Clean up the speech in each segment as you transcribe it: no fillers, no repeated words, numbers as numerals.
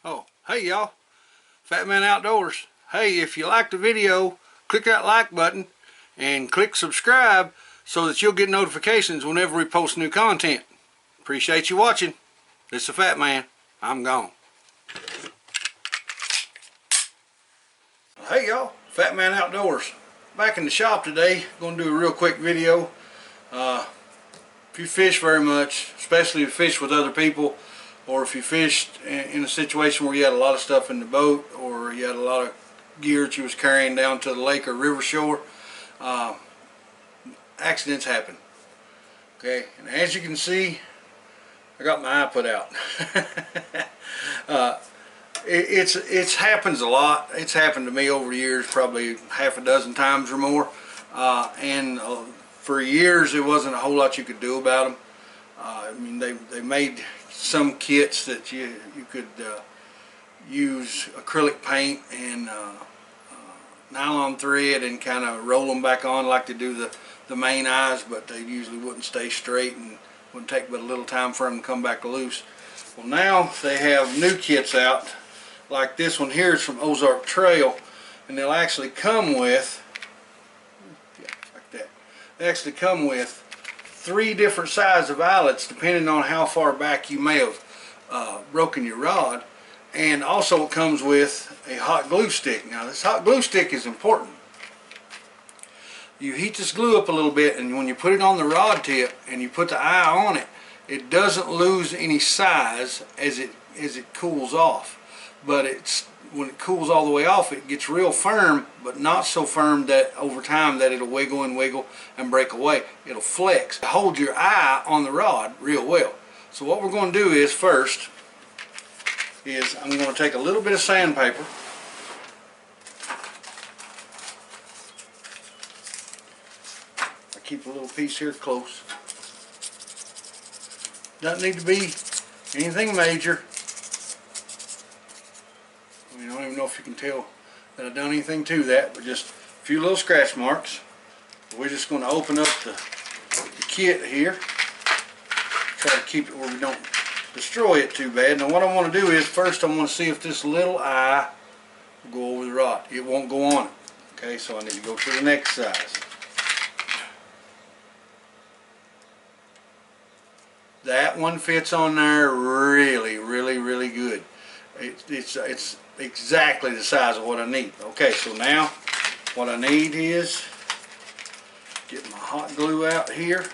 Oh, hey y'all, Fat Man Outdoors. Hey, if you liked the video, click that like button and click subscribe so that you'll get notifications whenever we post new content. Appreciate you watching. This is the Fat Man. I'm gone. Hey y'all, Fat Man Outdoors. Back in the shop today. Going to do a real quick video. If you fish very much, especially if you fish with other people, or if you fished in a situation where you had a lot of stuff in the boat, or you had a lot of gear that you was carrying down to the lake or river shore, accidents happen. Okay, and as you can see, I got my eye put out. It's happens a lot. It's happened to me over the years, probably half a dozen times or more, and for years there wasn't a whole lot you could do about them. I mean, they made some kits that you could use acrylic paint and nylon thread and kind of roll them back on like they do the main eyes, but they usually wouldn't stay straight and wouldn't take but a little time for them to come back loose. Well, now they have new kits out, like this one here is from Ozark Trail, and they'll actually come with, like that, they actually come with 3 different sizes of eyelets depending on how far back you may have broken your rod, and also it comes with a hot glue stick. Now this hot glue stick is important. You heat this glue up a little bit, and when you put it on the rod tip and you put the eye on it, it doesn't lose any size as it cools off. But when it cools all the way off, it gets real firm, but not so firm that over time that it'll wiggle and break away. It'll flex. Hold your eye on the rod real well. So what we're going to do is first is I'm going to take a little bit of sandpaper. I keep a little piece here close. Doesn't need to be anything major. I don't even know if you can tell that I've done anything to that, but just a few little scratch marks. We're just going to open up the kit here. Try to keep it where we don't destroy it too bad. Now what I want to do is first I want to see if this little eye will go over the rod. It won't go on it. Okay, so I need to go to the next size. That one fits on there really good. It's exactly the size of what I need. Okay, so now what I need is get my hot glue out here.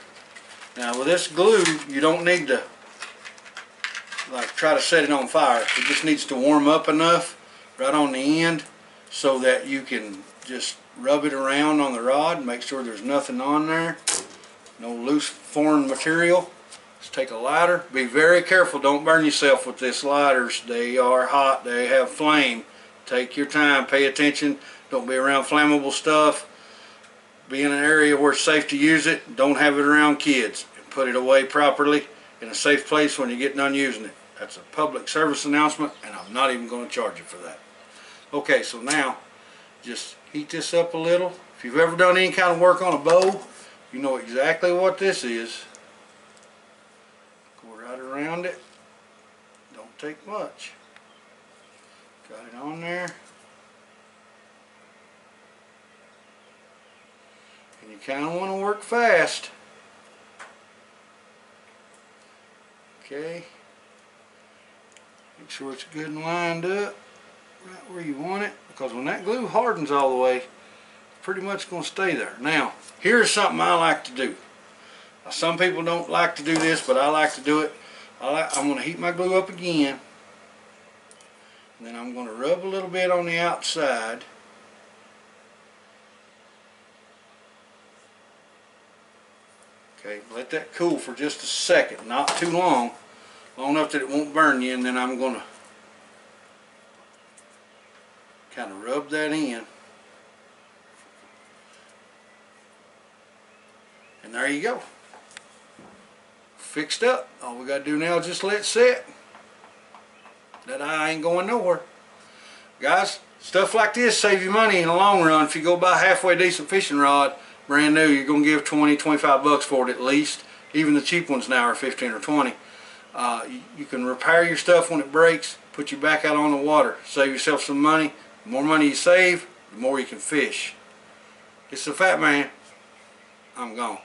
Now with this glue, you don't need to like try to set it on fire. It just needs to warm up enough right on the end so that you can just rub it around on the rod and make sure there's nothing on there, no loose foreign material. Just take a lighter. Be very careful, don't burn yourself with this lighters. They are hot, they have flame. Take your time, pay attention, don't be around flammable stuff. Be in an area where it's safe to use it. Don't have it around kids. Put it away properly in a safe place when you get done using it. That's a public service announcement, and I'm not even going to charge you for that. Okay, so now just heat this up a little. If you've ever done any kind of work on a bow, you know exactly what this is. Go right around it. Don't take much. Got it on there. And you kind of want to work fast. Okay. Make sure it's good and lined up right where you want it, because when that glue hardens all the way, it's pretty much going to stay there. Now, here's something I like to do. Now, some people don't like to do this, but I like to do it. I'm going to heat my glue up again, and then I'm going to rub a little bit on the outside. Okay, let that cool for just a second, not too long, long enough that it won't burn you, and then I'm going to kind of rub that in. And there you go. Fixed up. All we got to do now is just let it sit. That eye ain't going nowhere. Guys, stuff like this save you money in the long run. If you go buy a halfway decent fishing rod, brand new, you're going to give 20, 25 bucks for it at least. Even the cheap ones now are 15 or 20. You can repair your stuff when it breaks, put you back out on the water, save yourself some money. The more money you save, the more you can fish. It's the Fat Man. I'm gone.